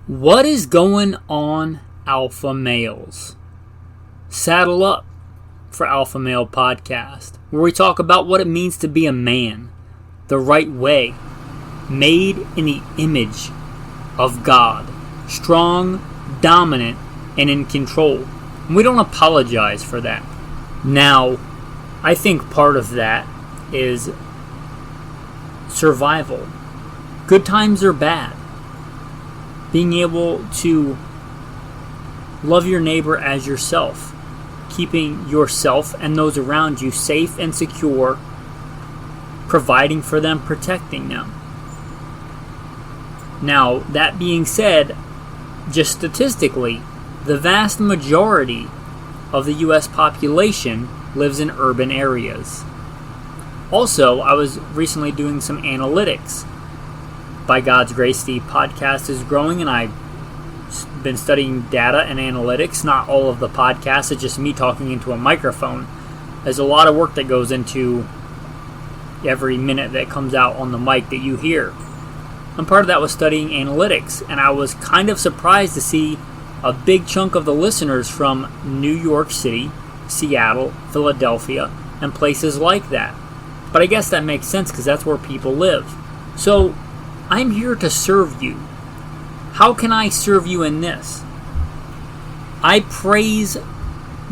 What is going on, alpha males? Saddle up for Alpha Male Podcast, where we talk about what it means to be a man the right way, made in the image of God, strong, dominant, and in control. And we don't apologize for that. Now, I think part of that is survival. Good times or bad. Being able to love your neighbor as yourself, keeping yourself and those around you safe and secure, providing for them, protecting them. Now, that being said, just statistically, the vast majority of the U.S. population lives in urban areas. Also, I was recently doing some analytics. By God's grace, the podcast is growing, and I've been studying data and analytics. Not all of the podcasts, it's just me talking into a microphone. There's a lot of work that goes into every minute that comes out on the mic that you hear. And part of that was studying analytics, and I was kind of surprised to see a big chunk of the listeners from New York City, Seattle, Philadelphia, and places like that. But I guess that makes sense because that's where people live. So, I'm here to serve you. How can I serve you in this? I praise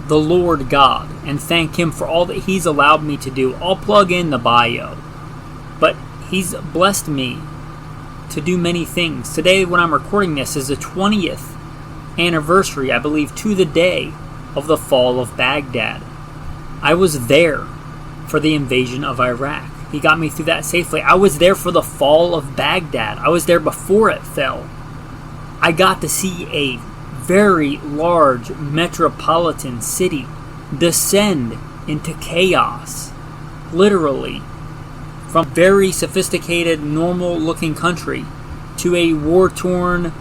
the Lord God and thank Him for all that He's allowed me to do. I'll plug in the bio. But He's blessed me to do many things. Today, when I'm recording this, is the 20th anniversary, I believe, to the day of the fall of Baghdad. I was there for the invasion of Iraq. He got me through that safely. I was there for the fall of Baghdad. I was there before it fell. I got to see a very large metropolitan city descend into chaos. Literally. From very sophisticated, normal-looking country to a war-torn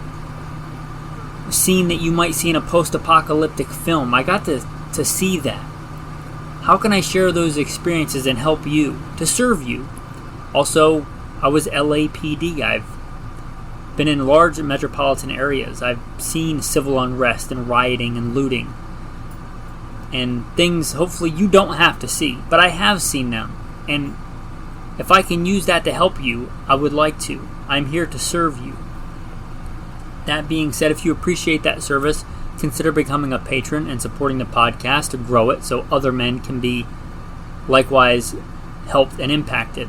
scene that you might see in a post-apocalyptic film. I got to see that. How can I share those experiences and help you, to serve you? Also, I was LAPD. I've been in large metropolitan areas. I've seen civil unrest and rioting and looting. And things hopefully you don't have to see, but I have seen them. And if I can use that to help you, I would like to. I'm here to serve you. That being said, if you appreciate that service, consider becoming a patron and supporting the podcast to grow it so other men can be likewise helped and impacted.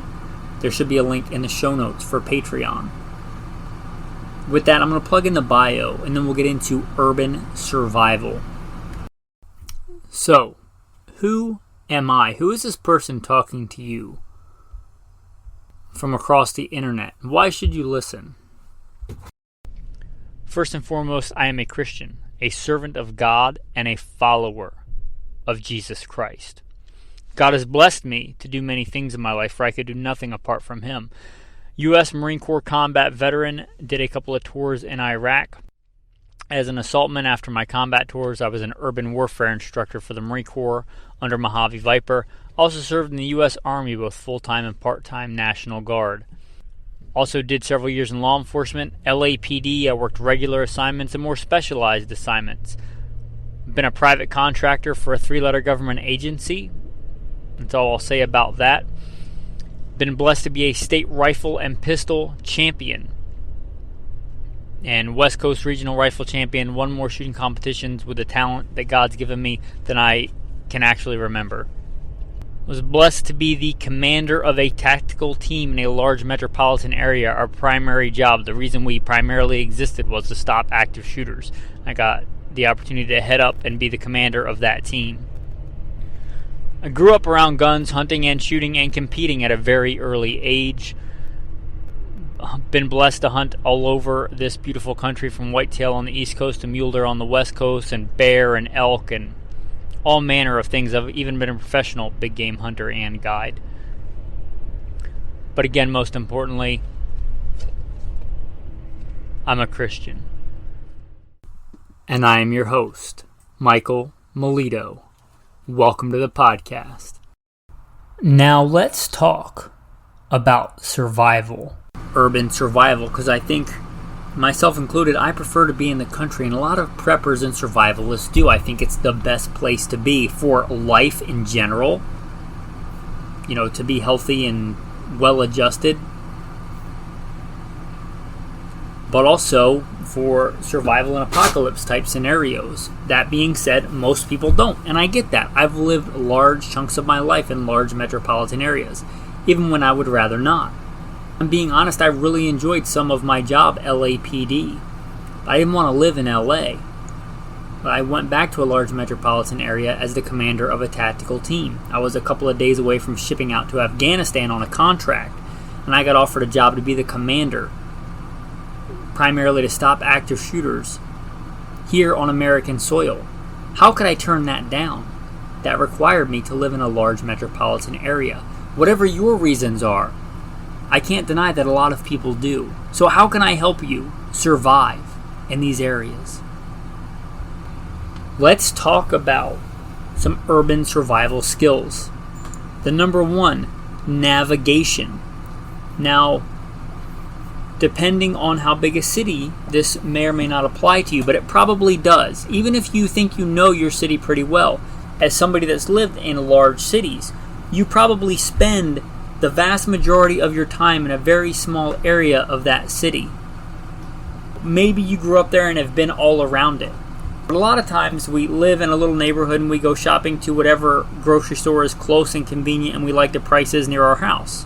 There should be a link in the show notes for Patreon. With that, I'm going to plug in the bio, and then we'll get into urban survival. So, who am I? Who is this person talking to you from across the internet? Why should you listen? First and foremost, I am a Christian, a servant of God, and a follower of Jesus Christ. God has blessed me to do many things in my life, for I could do nothing apart from Him. U.S. Marine Corps combat veteran, did a couple of tours in Iraq. As an assaultman after my combat tours, I was an urban warfare instructor for the Marine Corps under Mojave Viper. Also served in the U.S. Army, both full-time and part-time National Guard. Also did several years in law enforcement. LAPD, I worked regular assignments and more specialized assignments. Been a private contractor for a 3-letter government agency. That's all I'll say about that. Been blessed to be a state rifle and pistol champion. And West Coast Regional Rifle Champion. Won more shooting competitions with the talent that God's given me than I can actually remember. Was blessed to be the commander of a tactical team in a large metropolitan area. Our primary job, the reason we primarily existed, was to stop active shooters. I got the opportunity to head up and be the commander of that team. I grew up around guns, hunting and shooting and competing at a very early age. Been blessed to hunt all over this beautiful country, from whitetail on the East Coast to mule deer on the West Coast, and bear and elk and all manner of things. I've even been a professional big game hunter and guide. But again, most importantly, I'm a Christian. And I am your host, Michael Milito. Welcome to the podcast. Now let's talk about survival. Urban survival, because I think myself included, I prefer to be in the country, and a lot of preppers and survivalists do. I think it's the best place to be for life in general, to be healthy and well-adjusted, but also for survival and apocalypse type scenarios. That being said, most people don't, and I get that. I've lived large chunks of my life in large metropolitan areas, even when I would rather not. I'm being honest, I really enjoyed some of my job, LAPD. I didn't want to live in LA, but I went back to a large metropolitan area as the commander of a tactical team. I was a couple of days away from shipping out to Afghanistan on a contract, and I got offered a job to be the commander, primarily to stop active shooters here on American soil. How could I turn that down? That required me to live in a large metropolitan area. Whatever your reasons are, I can't deny that a lot of people do. So how can I help you survive in these areas? Let's talk about some urban survival skills. The number one, navigation. Now, depending on how big a city, this may or may not apply to you, but it probably does. Even if you think you know your city pretty well, as somebody that's lived in large cities, you probably spend the vast majority of your time in a very small area of that city. Maybe you grew up there and have been all around it. But a lot of times we live in a little neighborhood and we go shopping to whatever grocery store is close and convenient, and we like the prices near our house.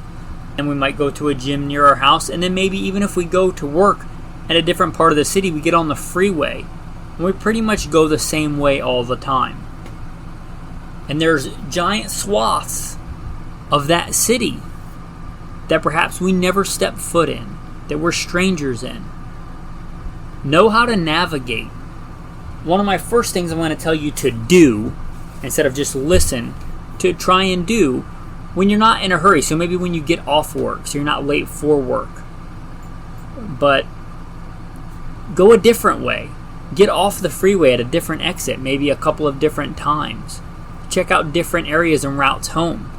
And we might go to a gym near our house, and then maybe even if we go to work at a different part of the city, we get on the freeway, and we pretty much go the same way all the time. And there's giant swaths of that city that perhaps we never step foot in, that we're strangers in. Know how to navigate. One of my first things I'm going to tell you to do, instead of just listen, to try and do when you're not in a hurry. So maybe when you get off work, so you're not late for work. But go a different way. Get off the freeway at a different exit, maybe a couple of different times. Check out different areas and routes home.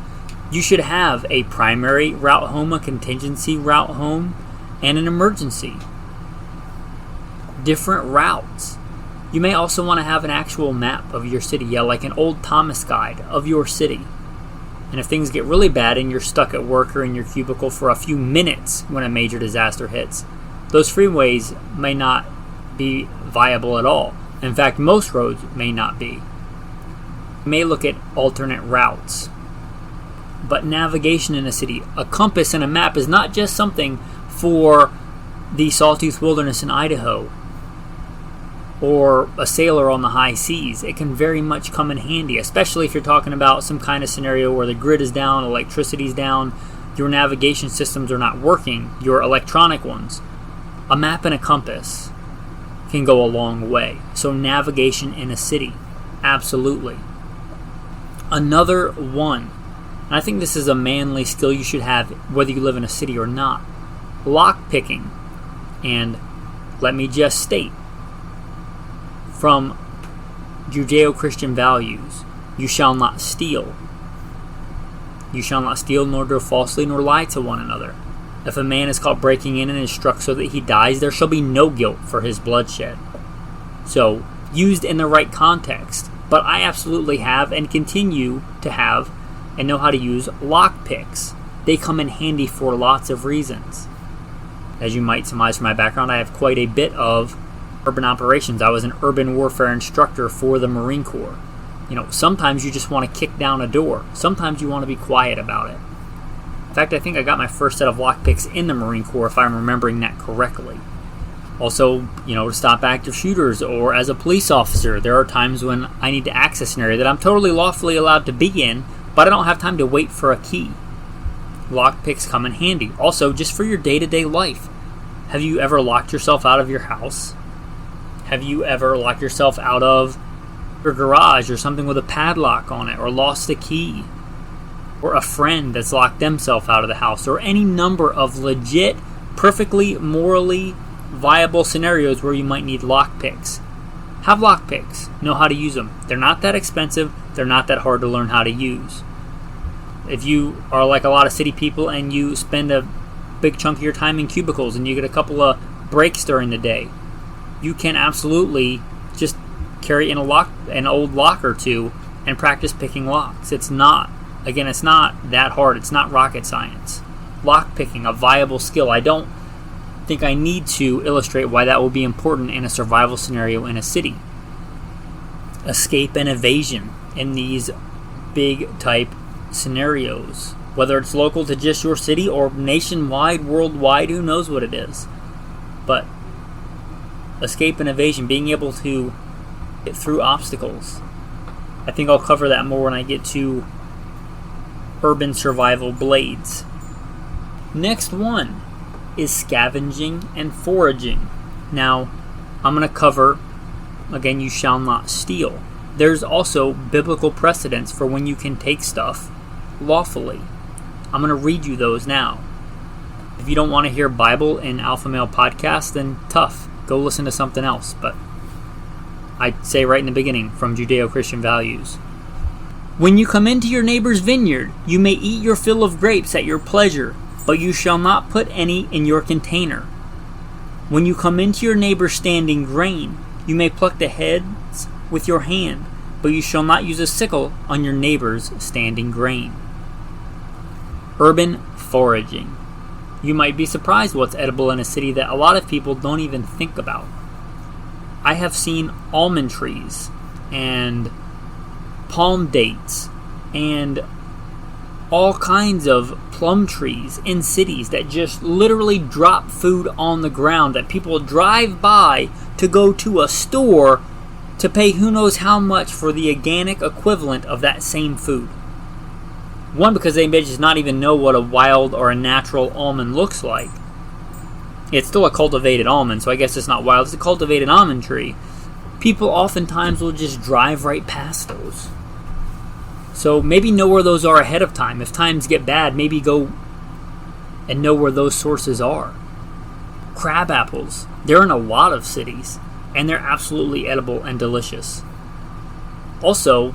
You should have a primary route home, a contingency route home, and an emergency. Different routes. You may also want to have an actual map of your city, like an old Thomas guide of your city. And if things get really bad and you're stuck at work or in your cubicle for a few minutes when a major disaster hits, those freeways may not be viable at all. In fact, most roads may not be. You may look at alternate routes. But navigation in a city, a compass and a map is not just something for the Sawtooth Wilderness in Idaho or a sailor on the high seas. It can very much come in handy, especially if you're talking about some kind of scenario where the grid is down, electricity's down, your navigation systems are not working, your electronic ones. A map and a compass can go a long way. So navigation in a city, absolutely. Another one, and I think this is a manly skill you should have whether you live in a city or not, lock picking. And let me just state, from Judeo-Christian values, you shall not steal. You shall not steal, nor deal falsely, nor lie to one another. If a man is caught breaking in and is struck so that he dies, there shall be no guilt for his bloodshed. So, used in the right context. But I absolutely have and continue to have and know how to use lock picks. They come in handy for lots of reasons. As you might surmise from my background, I have quite a bit of urban operations. I was an urban warfare instructor for the Marine Corps. Sometimes you just want to kick down a door. Sometimes you want to be quiet about it. In fact, I think I got my first set of lockpicks in the Marine Corps, if I'm remembering that correctly. Also, to stop active shooters, or as a police officer, there are times when I need to access an area that I'm totally lawfully allowed to be in, but I don't have time to wait for a key. Lockpicks come in handy. Also, just for your day-to-day life. Have you ever locked yourself out of your house? Have you ever locked yourself out of your garage or something with a padlock on it, or lost a key? Or a friend that's locked themselves out of the house, or any number of legit, perfectly morally viable scenarios where you might need lockpicks. Have lockpicks. Know how to use them. They're not that expensive. They're not that hard to learn how to use. If you are like a lot of city people and you spend a big chunk of your time in cubicles and you get a couple of breaks during the day. You can absolutely just carry in an old lock or two and practice picking locks. It's not that hard. It's not rocket science. Lock picking, a viable skill. I don't think I need to illustrate why that will be important in a survival scenario in a city. Escape and evasion in these big type scenarios. Whether it's local to just your city or nationwide, worldwide, who knows what it is. But escape and evasion, being able to get through obstacles. I think I'll cover that more when I get to urban survival blades. Next one is scavenging and foraging. Now, I'm going to cover, again, you shall not steal. There's also biblical precedents for when you can take stuff lawfully. I'm going to read you those now. If you don't want to hear Bible in Alpha Male Podcast, then tough. Go listen to something else. But I say right in the beginning, from Judeo-Christian values. When you come into your neighbor's vineyard, you may eat your fill of grapes at your pleasure, but you shall not put any in your container. When you come into your neighbor's standing grain, you may pluck the heads with your hand, but you shall not use a sickle on your neighbor's standing grain. Urban foraging. You might be surprised what's edible in a city that a lot of people don't even think about. I have seen almond trees and palm dates and all kinds of plum trees in cities that just literally drop food on the ground that people drive by to go to a store to pay who knows how much for the organic equivalent of that same food. One, because they may just not even know what a wild or a natural almond looks like. It's still a cultivated almond, so I guess it's not wild. It's a cultivated almond tree. People oftentimes will just drive right past those. So maybe know where those are ahead of time. If times get bad, maybe go and know where those sources are. Crab apples. They're in a lot of cities, and they're absolutely edible and delicious. Also,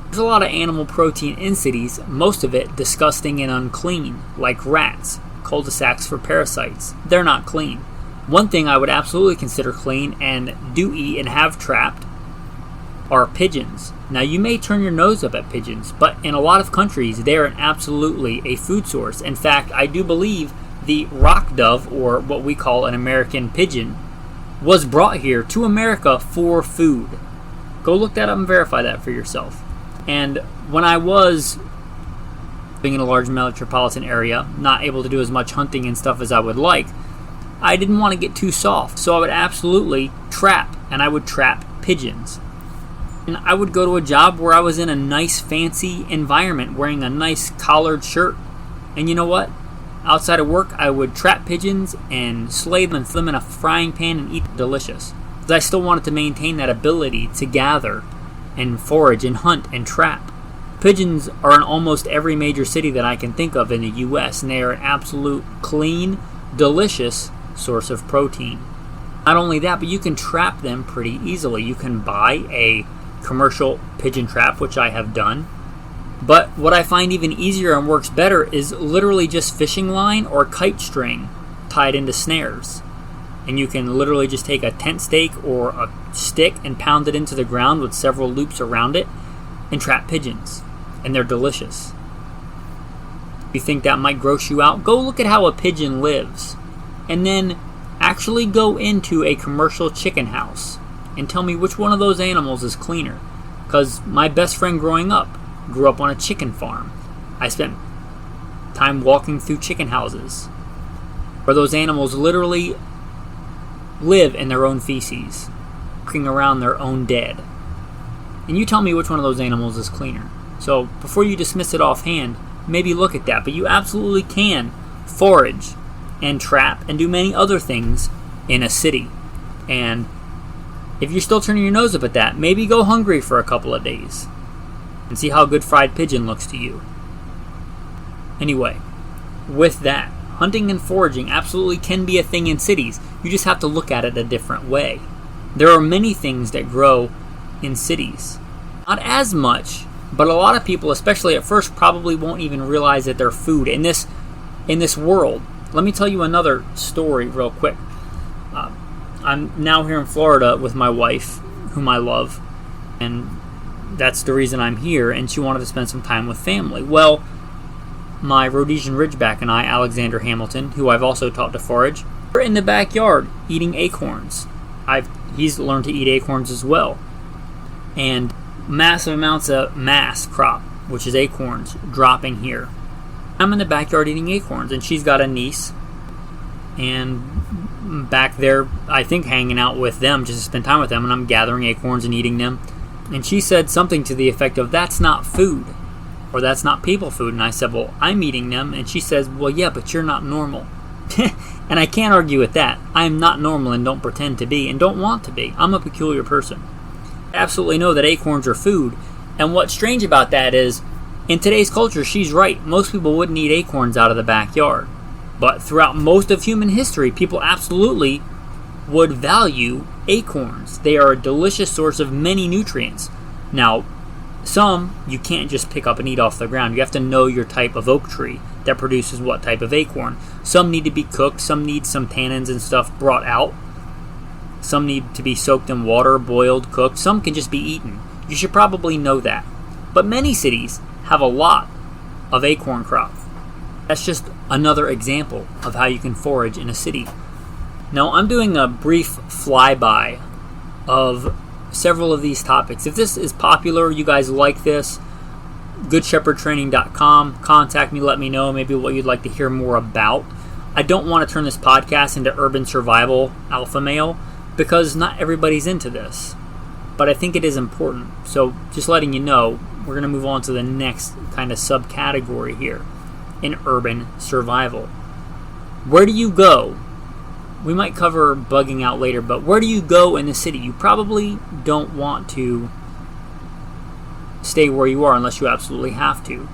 there's a lot of animal protein in cities, most of it disgusting and unclean, like rats, cul-de-sacs for parasites. They're not clean. One thing I would absolutely consider clean and do eat and have trapped are pigeons. Now, you may turn your nose up at pigeons, but in a lot of countries, they are absolutely a food source. In fact, I do believe the rock dove, or what we call an American pigeon, was brought here to America for food. Go look that up and verify that for yourself. And when I was living in a large metropolitan area, not able to do as much hunting and stuff as I would like, I didn't want to get too soft, so I would absolutely trap, and I would trap pigeons. And I would go to a job where I was in a nice fancy environment wearing a nice collared shirt. And you know what? Outside of work, I would trap pigeons and slay them and throw them in a frying pan and eat them delicious. Because I still wanted to maintain that ability to gather and forage and hunt and trap. Pigeons are in almost every major city that I can think of in the U.S. and they are an absolute clean, delicious source of protein. Not only that, but you can trap them pretty easily. You can buy a commercial pigeon trap, which I have done. But what I find even easier and works better is literally just fishing line or kite string tied into snares. And you can literally just take a tent stake or a stick and pound it into the ground with several loops around it and trap pigeons. And they're delicious. If you think that might gross you out, go look at how a pigeon lives. And then actually go into a commercial chicken house and tell me which one of those animals is cleaner. Because my best friend growing up grew up on a chicken farm. I spent time walking through chicken houses where those animals literally live in their own feces, walking around their own dead. And you tell me which one of those animals is cleaner. So before you dismiss it offhand, maybe look at that. But you absolutely can forage and trap and do many other things in a city. And if you're still turning your nose up at that, maybe go hungry for a couple of days and see how good fried pigeon looks to you. Anyway, with that, hunting and foraging absolutely can be a thing in cities. You just have to look at it a different way. There are many things that grow in cities. Not as much, but a lot of people, especially at first, probably won't even realize that they're food. In this world, let me tell you another story real quick. I'm now here in Florida with my wife, whom I love, and that's the reason I'm here, and she wanted to spend some time with family. Well, my Rhodesian Ridgeback and I, Alexander Hamilton, who I've also taught to forage, we're in the backyard eating acorns. He's learned to eat acorns as well. And massive amounts of mass crop, which is acorns, dropping here. I'm in the backyard eating acorns, and she's got a niece, and back there, I think, hanging out with them, just to spend time with them, and I'm gathering acorns and eating them. And she said something to the effect of, "That's not food," or "That's not people food." And I said, "Well, I'm eating them." And she says, "Well, yeah, but you're not normal." And I can't argue with that. I am not normal and don't pretend to be and don't want to be. I'm a peculiar person. I absolutely know that acorns are food. And what's strange about that is, in today's culture, she's right. Most people wouldn't eat acorns out of the backyard. But throughout most of human history, people absolutely would value acorns. They are a delicious source of many nutrients. Now, some you can't just pick up and eat off the ground. You have to know your type of oak tree that produces what type of acorn. Some need to be cooked. Some need some tannins and stuff brought out. Some need to be soaked in water, boiled, cooked. Some can just be eaten. You should probably know that. But many cities have a lot of acorn crop. That's just another example of how you can forage in a city. Now, I'm doing a brief flyby of several of these topics. If this is popular, you guys like this, goodshepherdtraining.com. Contact me, let me know maybe what you'd like to hear more about. I don't want to turn this podcast into urban survival alpha male because not everybody's into this. But I think it is important. So just letting you know, we're going to move on to the next kind of subcategory here in urban survival. Where do you go? We might cover bugging out later, but where do you go in the city? You probably don't want to stay where you are unless you absolutely have to.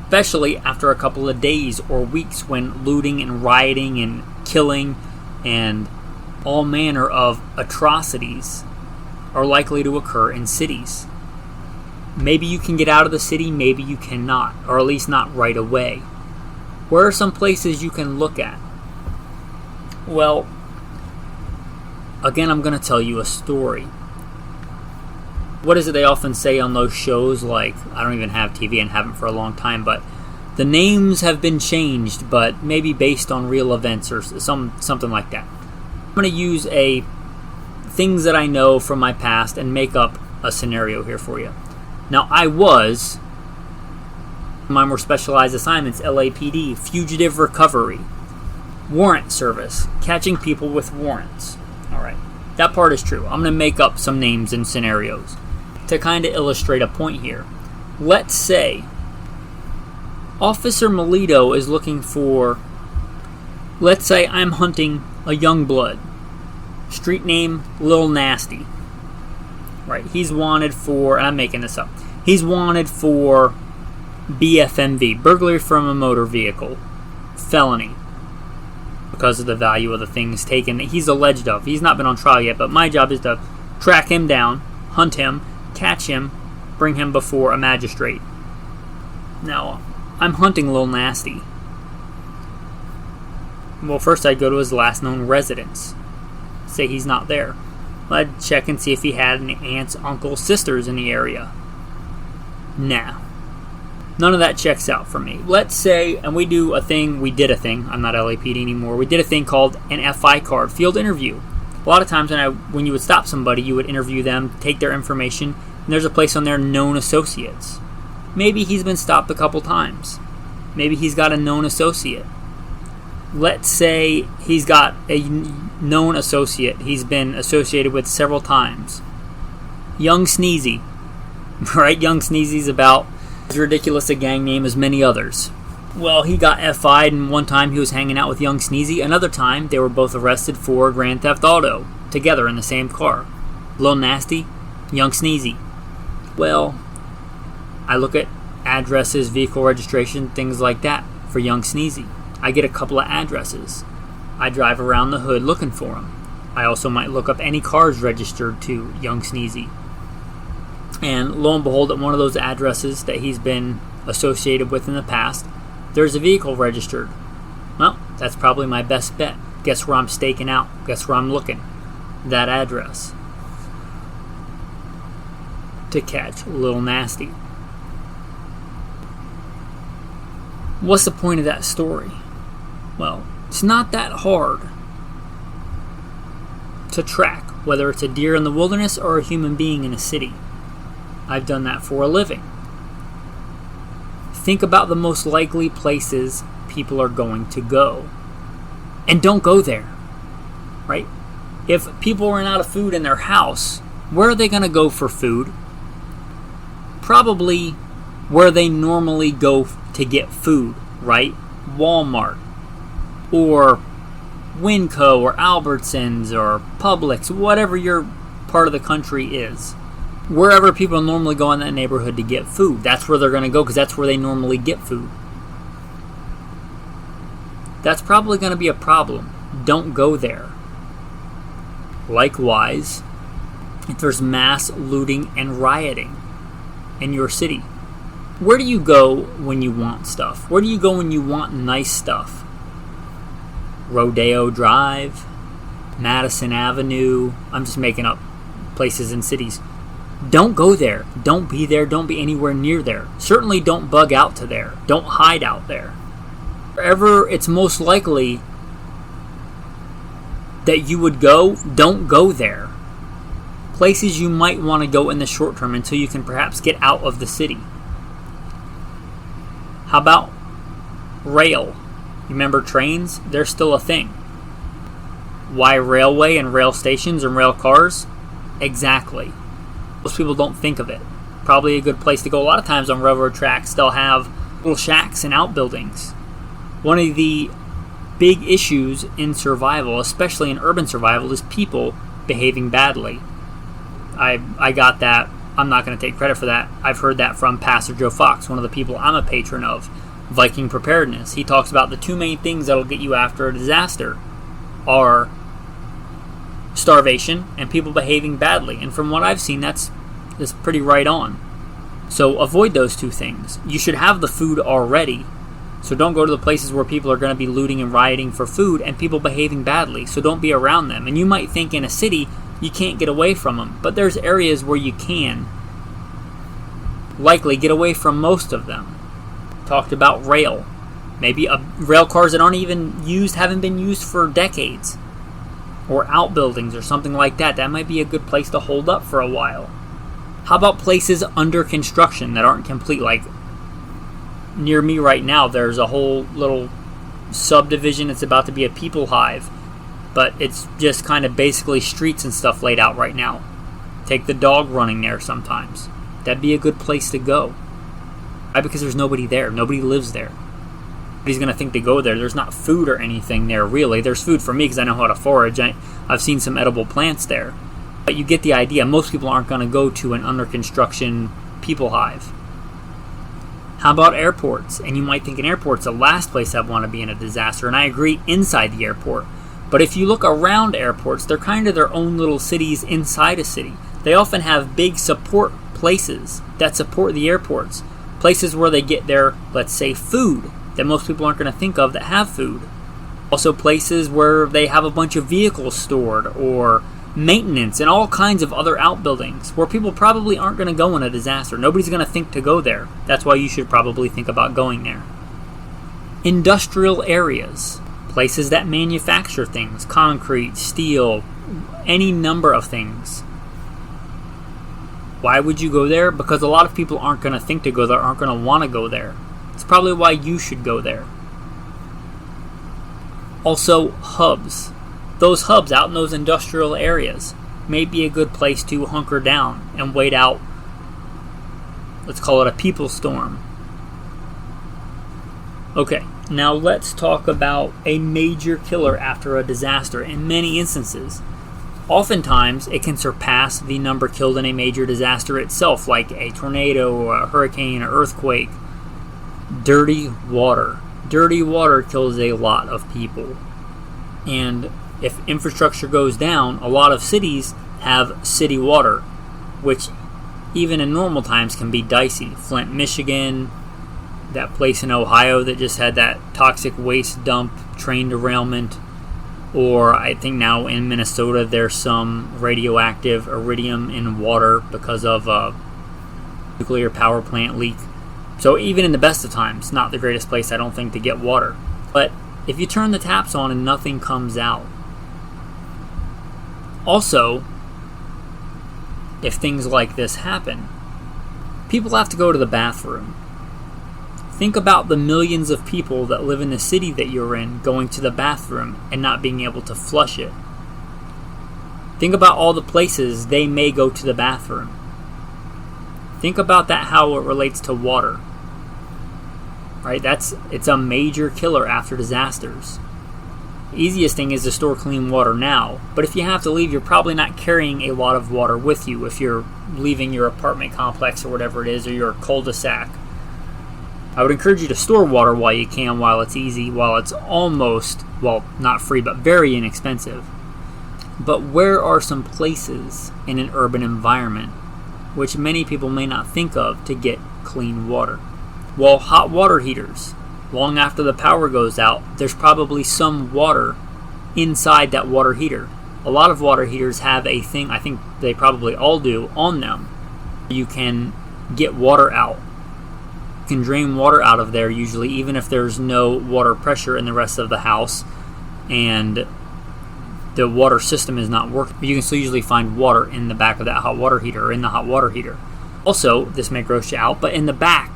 Especially after a couple of days or weeks when looting and rioting and killing and all manner of atrocities are likely to occur in cities. Maybe you can get out of the city, maybe you cannot, or at least not right away. Where are some places you can look at? Well, again, I'm going to tell you a story. What is it they often say on those shows? Like, I don't even have TV and haven't for a long time, but the names have been changed, but maybe based on real events or something like that. I'm going to use things that I know from my past and make up a scenario here for you. Now, my more specialized assignments, LAPD, fugitive recovery, warrant service, catching people with warrants. All right, that part is true. I'm going to make up some names and scenarios to kind of illustrate a point here. Let's say Officer Milito is looking for, let's say I'm hunting a young blood, street name Lil Nasty. Right, he's wanted for, and I'm making this up, he's wanted for BFMV, burglary from a motor vehicle, felony, because of the value of the things taken that he's alleged of. He's not been on trial yet, but my job is to track him down, hunt him, catch him, bring him before a magistrate. Now, I'm hunting Lil Nasty. Well, first I'd go to his last known residence. Say he's not there. I'd check and see if he had any aunts, uncles, sisters in the area. Nah. None of that checks out for me. Let's say, and we did a thing, I'm not LAPD anymore, we did a thing called an FI card, field interview. A lot of times when you would stop somebody, you would interview them, take their information, and there's a place on there, known associates. Maybe he's been stopped a couple times. Maybe he's got a known associate. Let's say he's got a known associate he's been associated with several times. Young Sneezy. Right? Young Sneezy's about as ridiculous a gang name as many others. Well, he got FI'd, and one time he was hanging out with Young Sneezy. Another time, they were both arrested for Grand Theft Auto, together in the same car. Lil Nasty, Young Sneezy. Well, I look at addresses, vehicle registration, things like that for Young Sneezy. I get a couple of addresses. I drive around the hood looking for him. I also might look up any cars registered to Young Sneezy. And lo and behold, at one of those addresses that he's been associated with in the past, there's a vehicle registered. Well, That's probably my best bet. Guess where I'm staking out? Guess where I'm looking? That address. To catch a little nasty. What's the point of that story? Well, it's not that hard to track whether it's a deer in the wilderness or a human being in a city. I've done that for a living. Think about the most likely places people are going to go. And don't go there, right? If people run out of food in their house, where are they going to go for food? Probably where they normally go to get food, right? Walmart, or Winco, or Albertsons, or Publix, whatever your part of the country is. Wherever people normally go in that neighborhood to get food, that's where they're going to go because that's where they normally get food. That's probably going to be a problem. Don't go there. Likewise, if there's mass looting and rioting in your city, where do you go when you want stuff? Where do you go when you want nice stuff? Rodeo Drive, Madison Avenue. I'm just making up places in cities. Don't go there. Don't be there. Don't be anywhere near there. Certainly don't bug out to there. Don't hide out there. Wherever it's most likely that you would go, don't go there. Places you might want to go in the short term until you can perhaps get out of the city. How about rail? You remember trains? They're still a thing. Why railway and rail stations and rail cars? Exactly. Most people don't think of it. Probably a good place to go. A lot of times on railroad tracks, they'll have little shacks and outbuildings. One of the big issues in survival, especially in urban survival, is people behaving badly. I got that. I'm not going to take credit for that. I've heard that from Pastor Joe Fox, one of the people I'm a patron of, Viking Preparedness. He talks about the two main things that'll get you after a disaster are starvation and people behaving badly. And from what I've seen, that's pretty right on. So avoid those two things. You should have the food already. So don't go to the places where people are going to be looting and rioting for food and people behaving badly. So don't be around them. And you might think in a city you can't get away from them. But there's areas where you can likely get away from most of them. Talked about rail. Maybe rail cars that aren't even used, haven't been used for decades. Or outbuildings or something like that. That might be a good place to hold up for a while. How about places under construction that aren't complete? Like near me right now, there's a whole little subdivision. It's about to be a people hive. But it's just kind of basically streets and stuff laid out right now. Take the dog running there sometimes. That'd be a good place to go. Why? Because there's nobody there. Nobody lives there. Nobody's going to think to go there. There's not food or anything there, really. There's food for me because I know how to forage. I've seen some edible plants there. But you get the idea. Most people aren't going to go to an under construction people hive. How about airports? And you might think an airport's the last place I'd want to be in a disaster. And I agree, inside the airport. But if you look around airports, they're kind of their own little cities inside a city. They often have big support places that support the airports. Places where they get their, let's say, food that most people aren't going to think of that have food. Also places where they have a bunch of vehicles stored or maintenance and all kinds of other outbuildings where people probably aren't going to go in a disaster. Nobody's going to think to go there. That's why you should probably think about going there. Industrial areas. Places that manufacture things. Concrete, steel, any number of things. Why would you go there? Because a lot of people aren't going to think to go there, aren't going to want to go there. It's probably why you should go there. Also, hubs. Those hubs out in those industrial areas may be a good place to hunker down and wait out, let's call it a people storm. Okay, now let's talk about a major killer after a disaster. In many instances, oftentimes it can surpass the number killed in a major disaster itself, like a tornado, or a hurricane, or earthquake. Dirty water. Dirty water kills a lot of people. And if infrastructure goes down, a lot of cities have city water, which even in normal times can be dicey. Flint, Michigan, that place in Ohio that just had that toxic waste dump, train derailment, or I think now in Minnesota there's some radioactive iridium in water because of a nuclear power plant leak. So even in the best of times, not the greatest place, I don't think, to get water. But if you turn the taps on and nothing comes out. Also, if things like this happen, people have to go to the bathroom. Think about the millions of people that live in the city that you're in going to the bathroom and not being able to flush it. Think about all the places they may go to the bathroom. Think about that, how it relates to water. Right? It's a major killer after disasters. The easiest thing is to store clean water now, but if you have to leave, you're probably not carrying a lot of water with you if you're leaving your apartment complex or whatever it is, or your cul-de-sac. I would encourage you to store water while you can, while it's easy, while it's almost, well, not free, but very inexpensive. But where are some places in an urban environment which many people may not think of to get clean water? Well, hot water heaters. Long after the power goes out, there's probably some water inside that water heater. A lot of water heaters have a thing, I think they probably all do, on them. You can get water out. You can drain water out of there usually, even if there's no water pressure in the rest of the house and the water system is not working. You can still usually find water in the back of that hot water heater, or in the hot water heater. Also, this may gross you out, but in the back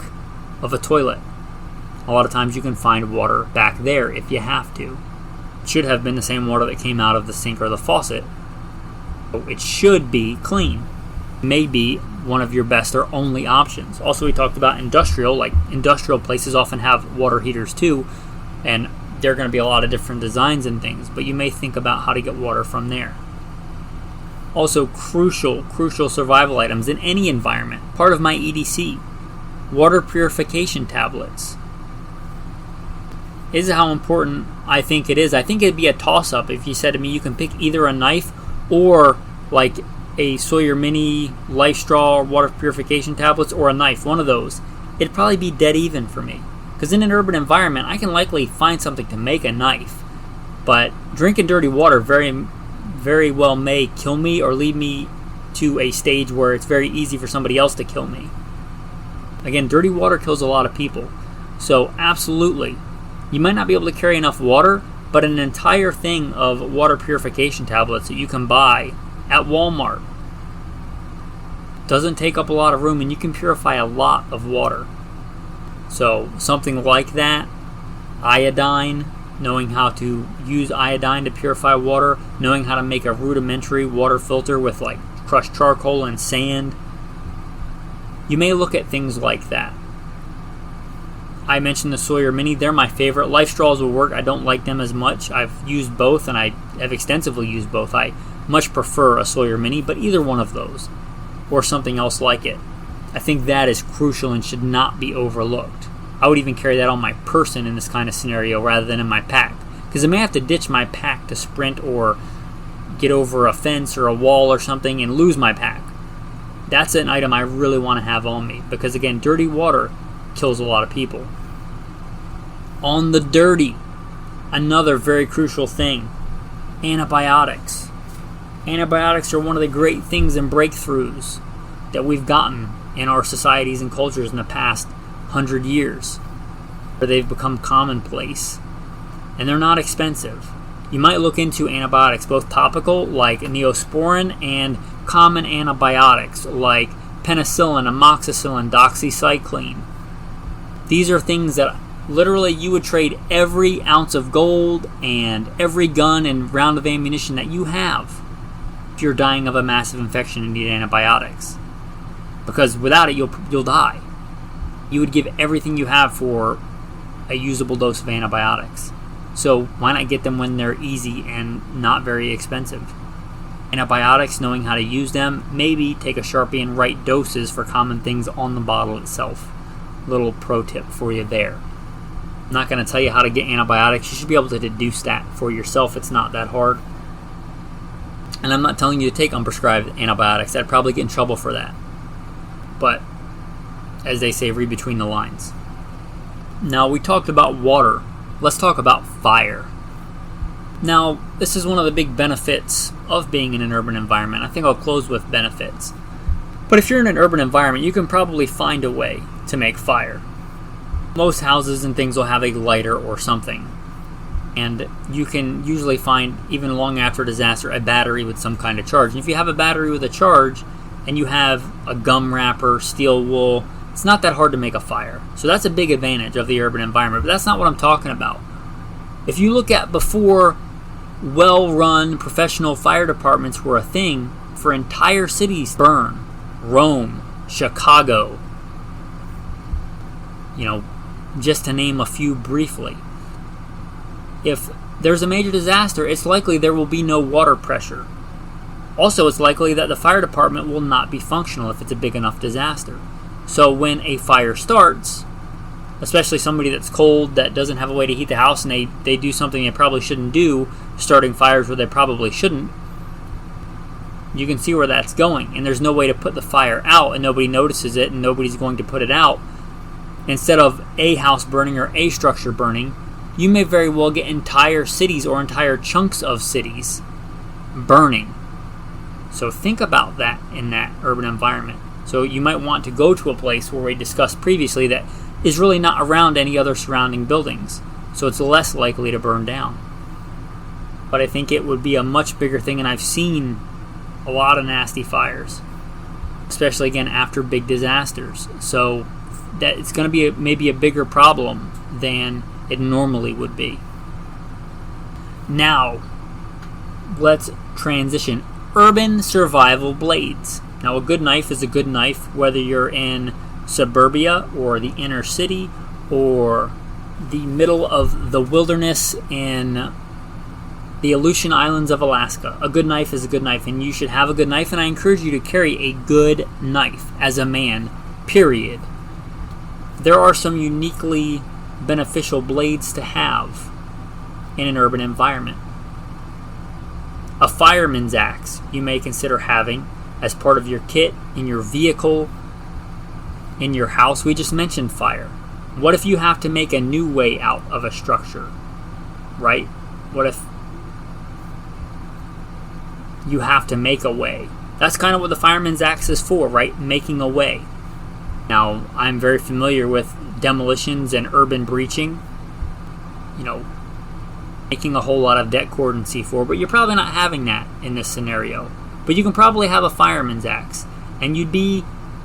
of a toilet, a lot of times you can find water back there if you have to. It should have been the same water that came out of the sink or the faucet. It should be clean. May be one of your best or only options. Also, we talked about industrial. Like, industrial places often have water heaters too, and there are going to be a lot of different designs and things, but you may think about how to get water from there. Also, crucial survival items in any environment. Part of my EDC, water purification tablets. Is how important I think it is. I think it'd be a toss-up if you said to me you can pick either a knife or like a Sawyer Mini Life Straw water purification tablets, or a knife, one of those. It'd probably be dead even for me. Because in an urban environment, I can likely find something to make a knife. But drinking dirty water very, very well may kill me or lead me to a stage where it's very easy for somebody else to kill me. Again, dirty water kills a lot of people. So absolutely, you might not be able to carry enough water, but an entire thing of water purification tablets that you can buy at Walmart doesn't take up a lot of room, and you can purify a lot of water. So something like that, iodine, knowing how to use iodine to purify water, knowing how to make a rudimentary water filter with like crushed charcoal and sand. You may look at things like that. I mentioned the Sawyer Mini. They're my favorite. Life Straws will work. I don't like them as much. I've used both, and I have extensively used both. I much prefer a Sawyer Mini, but either one of those or something else like it. I think that is crucial and should not be overlooked. I would even carry that on my person in this kind of scenario rather than in my pack, because I may have to ditch my pack to sprint or get over a fence or a wall or something and lose my pack. That's an item I really want to have on me, because again, dirty water kills a lot of people. On the dirty, another very crucial thing, antibiotics. Antibiotics are one of the great things and breakthroughs that we've gotten in our societies and cultures in the past 100 years, where they've become commonplace, and they're not expensive. You might look into antibiotics, both topical like Neosporin and common antibiotics like penicillin, amoxicillin, doxycycline. These are things that literally you would trade every ounce of gold and every gun and round of ammunition that you have if you're dying of a massive infection and need antibiotics. Because without it, you'll die. You would give everything you have for a usable dose of antibiotics. So why not get them when they're easy and not very expensive? Antibiotics, knowing how to use them, maybe take a Sharpie and write doses for common things on the bottle itself. Little pro tip for you there. I'm not going to tell you how to get antibiotics. You should be able to deduce that for yourself. It's not that hard. And I'm not telling you to take unprescribed antibiotics. I'd probably get in trouble for that. But, as they say, read between the lines. Now, we talked about water. Let's talk about fire. Now, this is one of the big benefits of being in an urban environment. I think I'll close with benefits. But if you're in an urban environment, you can probably find a way to make fire. Most houses and things will have a lighter or something. And you can usually find, even long after a disaster, a battery with some kind of charge. And if you have a battery with a charge, and you have a gum wrapper, steel wool, it's not that hard to make a fire. So that's a big advantage of the urban environment. But that's not what I'm talking about. If you look at before well-run professional fire departments were a thing, for entire cities burn. Rome, Chicago, just to name a few briefly. If there's a major disaster, it's likely there will be no water pressure. Also, it's likely that the fire department will not be functional if it's a big enough disaster. So when a fire starts, especially somebody that's cold, that doesn't have a way to heat the house, and they do something they probably shouldn't do, starting fires where they probably shouldn't, you can see where that's going. And there's no way to put the fire out, and nobody notices it, and nobody's going to put it out. Instead of a house burning or a structure burning, you may very well get entire cities or entire chunks of cities burning. So think about that in that urban environment. So you might want to go to a place where we discussed previously that is really not around any other surrounding buildings. So it's less likely to burn down. But I think it would be a much bigger thing, and I've seen a lot of nasty fires, especially again after big disasters. So that it's going to be maybe a bigger problem than it normally would be. Now, let's transition. Urban survival blades. Now, a good knife is a good knife, whether you're in suburbia or the inner city or the middle of the wilderness in the Aleutian Islands of Alaska. A good knife is a good knife, and you should have a good knife, and I encourage you to carry a good knife as a man, period. There are some uniquely beneficial blades to have in an urban environment. A fireman's axe you may consider having as part of your kit, in your vehicle, in your house. We just mentioned fire. What if you have to make a new way out of a structure, right? What if you have to make a way? That's kind of what the fireman's axe is for, right? Making a way. Now, I'm very familiar with demolitions and urban breaching, making a whole lot of det cord and C4, but you're probably not having that in this scenario. But you can probably have a fireman's axe, and you'd be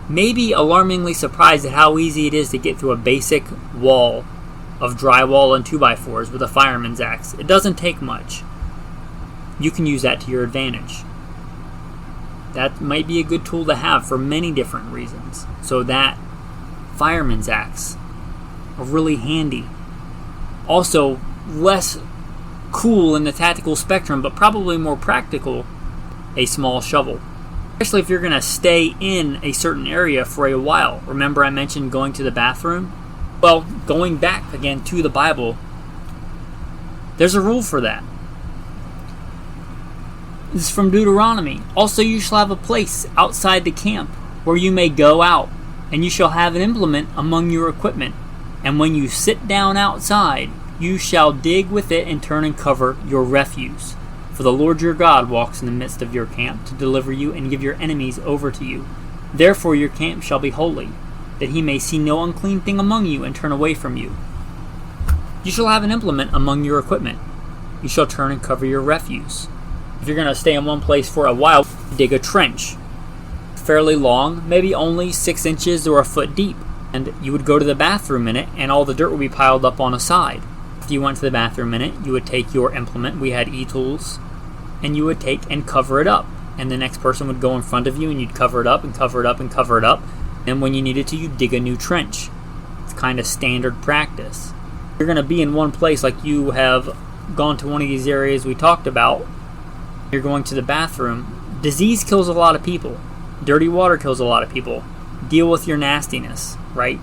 maybe alarmingly surprised at how easy it is to get through a basic wall of drywall and 2x4s with a fireman's axe. It doesn't take much. You can use that to your advantage. That might be a good tool to have for many different reasons. So that fireman's axe are really handy. Also, less cool in the tactical spectrum, but probably more practical, a small shovel. Especially if you're going to stay in a certain area for a while. Remember I mentioned going to the bathroom? Well, going back again to the Bible, there's a rule for that. This is from Deuteronomy. Also you shall have a place outside the camp where you may go out, and you shall have an implement among your equipment. And when you sit down outside, you shall dig with it and turn and cover your refuse. For the Lord your God walks in the midst of your camp to deliver you and give your enemies over to you. Therefore your camp shall be holy, that he may see no unclean thing among you and turn away from you. You shall have an implement among your equipment. You shall turn and cover your refuse. If you're going to stay in one place for a while, dig a trench. Fairly long, maybe only 6 inches or a foot deep. And you would go to the bathroom in it, and all the dirt would be piled up on a side. If you went to the bathroom in it, you would take your implement, we had e-tools, and you would take and cover it up. And the next person would go in front of you, and you'd cover it up and cover it up and cover it up. And when you needed to, you'd dig a new trench. It's kind of standard practice. You're going to be in one place, like you have gone to one of these areas we talked about. You're going to the bathroom. Disease kills a lot of people. Dirty water kills a lot of people. Deal with your nastiness, right?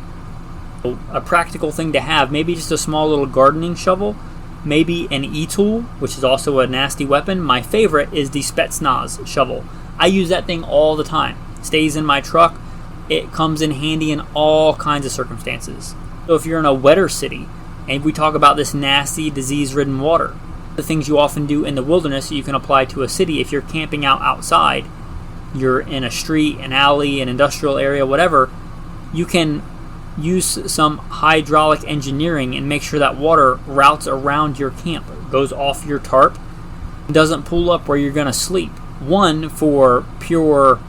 A practical thing to have, maybe just a small little gardening shovel, maybe an e-tool, which is also a nasty weapon. My favorite is the Spetsnaz shovel. I use that thing all the time. Stays in my truck. It comes in handy in all kinds of circumstances. So if you're in a wetter city, and we talk about this nasty, disease-ridden water, the things you often do in the wilderness you can apply to a city. If you're camping out outside, you're in a street, an alley, an industrial area, whatever, you can use some hydraulic engineering and make sure that water routes around your camp, goes off your tarp, doesn't pool up where you're going to sleep. One, for pure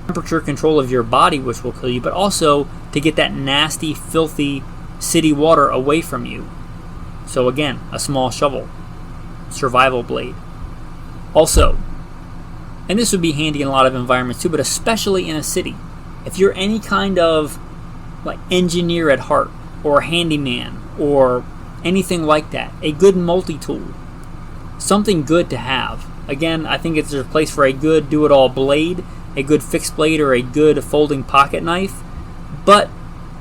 temperature control of your body, which will kill you, but also to get that nasty, filthy city water away from you. So again, a small shovel, survival blade. Also, and this would be handy in a lot of environments too, but especially in a city, if you're any kind of like engineer at heart, or a handyman, or anything like that, a good multi-tool, something good to have. Again, I think it's a place for a good do-it-all blade, a good fixed blade, or a good folding pocket knife, but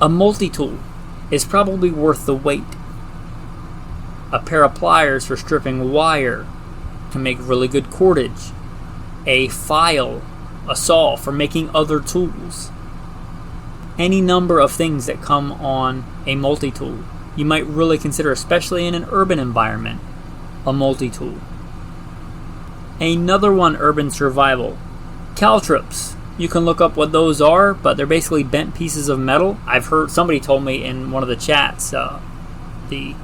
a multi-tool is probably worth the wait. A pair of pliers for stripping wire to make really good cordage, a file, a saw for making other tools, any number of things that come on a multi-tool. You might really consider, especially in an urban environment, a multi-tool. Another one, urban survival. Caltrops. You can look up what those are, but they're basically bent pieces of metal. I've heard, somebody told me in one of the chats, the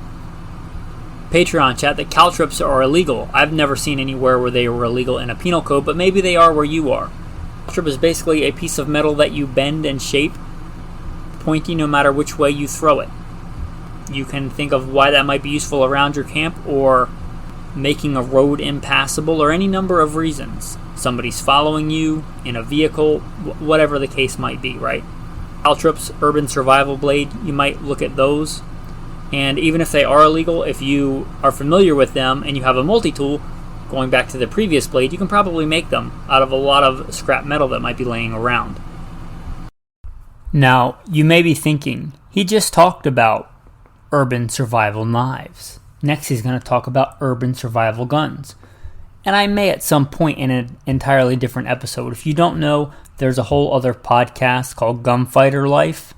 Patreon chat, that caltrops are illegal. I've never seen anywhere where they were illegal in a penal code, but maybe they are where you are. Caltrop is basically a piece of metal that you bend and shape, pointy no matter which way you throw it. You can think of why that might be useful around your camp, or making a road impassable, or any number of reasons. Somebody's following you in a vehicle, whatever the case might be, right? Caltrops, urban survival blade, you might look at those. And even if they are illegal, if you are familiar with them and you have a multi-tool, going back to the previous blade, you can probably make them out of a lot of scrap metal that might be laying around. Now, you may be thinking, he just talked about urban survival knives. Next, he's going to talk about urban survival guns. And I may at some point in an entirely different episode. If you don't know, there's a whole other podcast called Gunfighter Life.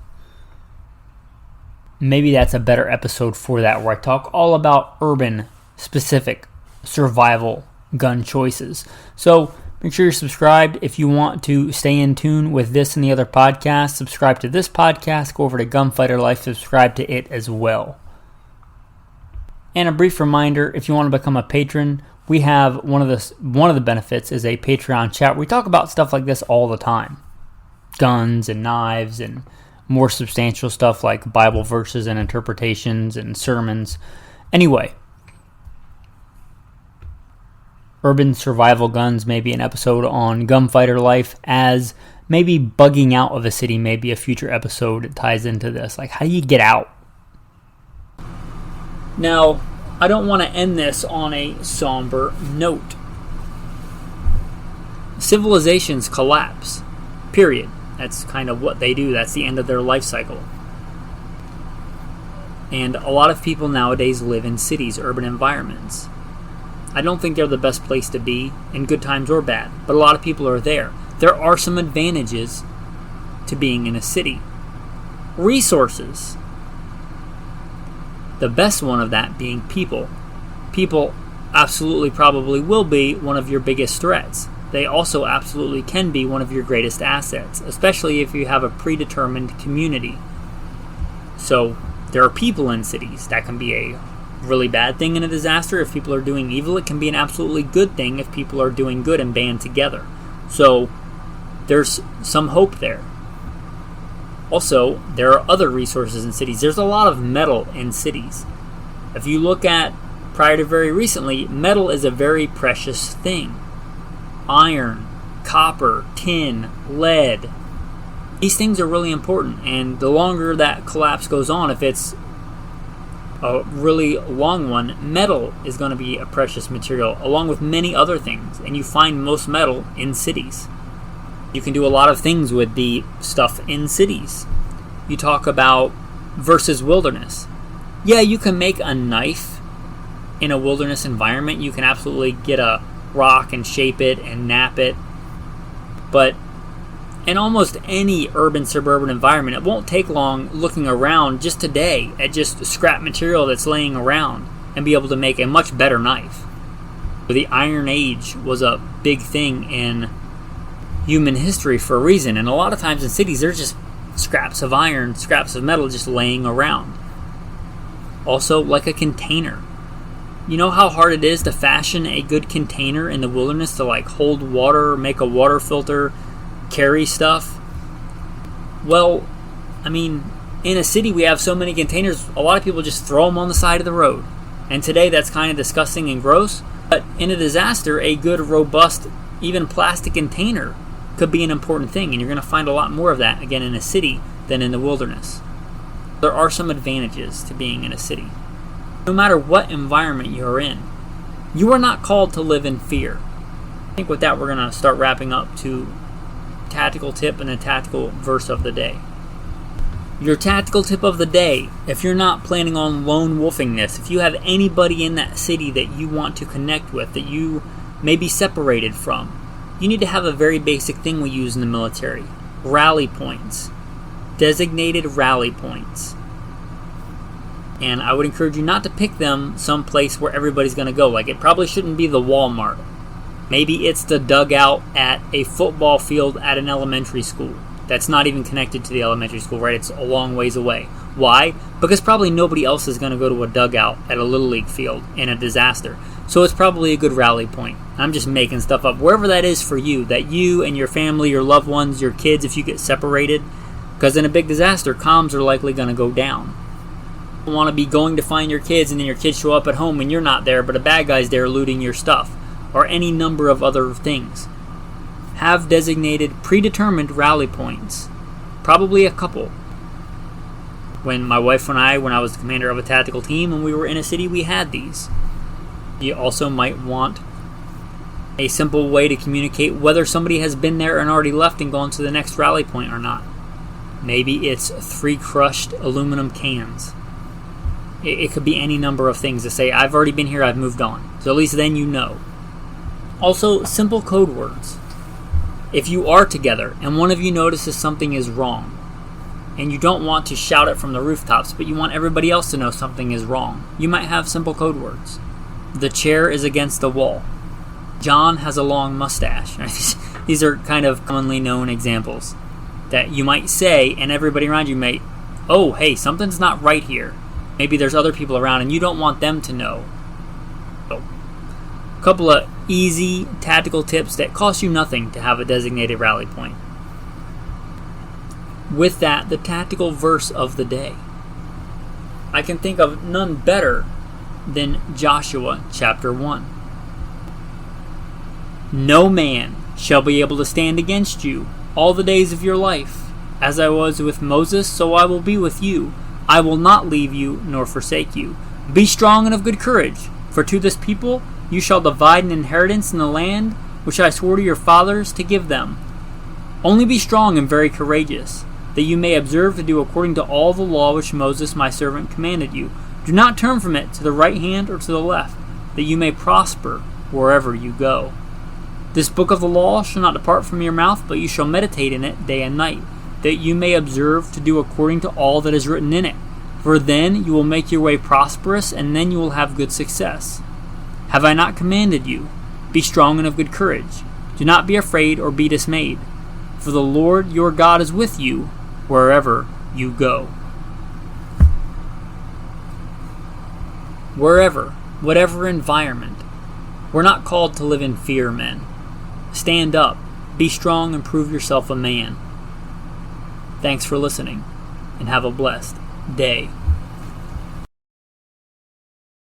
Maybe that's a better episode for that, where I talk all about urban specific survival gun choices. So make sure you're subscribed. If you want to stay in tune with this and the other podcasts, subscribe to this podcast. Go over to Gunfighter Life, subscribe to it as well. And a brief reminder, if you want to become a patron, we have one of the benefits is a Patreon chat. We talk about stuff like this all the time. Guns and knives and more substantial stuff like Bible verses and interpretations and sermons. Anyway, urban survival guns, maybe an episode on Gunfighter Life, as maybe bugging out of a city, maybe a future episode that ties into this. Like, how do you get out? Now, I don't want to end this on a somber note. Civilizations collapse. Period. That's kind of what they do. That's the end of their life cycle. And a lot of people nowadays live in cities, urban environments. I don't think they're the best place to be, in good times or bad, but a lot of people are there. There are some advantages to being in a city. Resources. The best one of that being people. People absolutely probably will be one of your biggest threats. They also absolutely can be one of your greatest assets, especially if you have a predetermined community. So there are people in cities. That can be a really bad thing in a disaster. If people are doing evil, it can be an absolutely good thing if people are doing good and band together. So there's some hope there. Also, there are other resources in cities. There's a lot of metal in cities. If you look at, prior to very recently, metal is a very precious thing. Iron, copper, tin, lead. These things are really important, and the longer that collapse goes on, if it's a really long one, metal is going to be a precious material, along with many other things, and you find most metal in cities. You can do a lot of things with the stuff in cities. You talk about versus wilderness. Yeah, you can make a knife in a wilderness environment. You can absolutely get a rock and shape it and nap it. But In almost any urban suburban environment, it won't take long looking around just today at just scrap material that's laying around and be able to make a much better knife. The Iron Age was a big thing in human history for a reason, and a lot of times in cities there's just scraps of iron, scraps of metal just laying around. Also, like a container. You know how hard it is to fashion a good container in the wilderness to like hold water, make a water filter, carry stuff? Well, I mean, in a city we have so many containers, a lot of people just throw them on the side of the road. And today that's kind of disgusting and gross, but in a disaster, a good, robust, even plastic container could be an important thing, and you're going to find a lot more of that, again, in a city than in the wilderness. There are some advantages to being in a city. No matter what environment you're in, you are not called to live in fear. I think with that, we're going to start wrapping up to tactical tip and a tactical verse of the day. Your tactical tip of the day, if you're not planning on lone wolfing this, if you have anybody in that city that you want to connect with, that you may be separated from, you need to have a very basic thing we use in the military. Rally points. Designated rally points. And I would encourage you not to pick them someplace where everybody's going to go. Like, it probably shouldn't be the Walmart. Maybe it's the dugout at a football field at an elementary school. That's not even connected to the elementary school, right? It's a long ways away. Why? Because probably nobody else is going to go to a dugout at a Little League field in a disaster. So it's probably a good rally point. I'm just making stuff up. Wherever that is for you, that you and your family, your loved ones, your kids, if you get separated, because in a big disaster, comms are likely going to go down. You don't want to be going to find your kids and then your kids show up at home and you're not there, but a bad guy's there looting your stuff, or any number of other things. Have designated, predetermined rally points. Probably a couple. When my wife and I, when I was the commander of a tactical team and we were in a city, we had these. You also might want a simple way to communicate whether somebody has been there and already left and gone to the next rally point or not. Maybe it's 3 crushed aluminum cans. It could be any number of things to say, I've already been here, I've moved on. So at least then you know. Also, simple code words. If you are together and one of you notices something is wrong, and you don't want to shout it from the rooftops, but you want everybody else to know something is wrong, you might have simple code words. The chair is against the wall. John has a long mustache. These are kind of commonly known examples that you might say, and everybody around you might, oh, hey, something's not right here. Maybe there's other people around and you don't want them to know. So, a couple of easy tactical tips that cost you nothing to have a designated rally point. With that, the tactical verse of the day. I can think of none better than Joshua chapter 1. No man shall be able to stand against you all the days of your life. As I was with Moses, so I will be with you. I will not leave you nor forsake you. Be strong and of good courage, for to this people you shall divide an inheritance in the land which I swore to your fathers to give them. Only be strong and very courageous, that you may observe to do according to all the law which Moses my servant commanded you. Do not turn from it to the right hand or to the left, that you may prosper wherever you go. This book of the law shall not depart from your mouth, but you shall meditate in it day and night, that you may observe to do according to all that is written in it. For then you will make your way prosperous, and then you will have good success. Have I not commanded you? Be strong and of good courage. Do not be afraid or be dismayed, for the Lord your God is with you wherever you go. Wherever, whatever environment. We're not called to live in fear, men. Stand up, be strong, and prove yourself a man. Thanks for listening, and have a blessed day.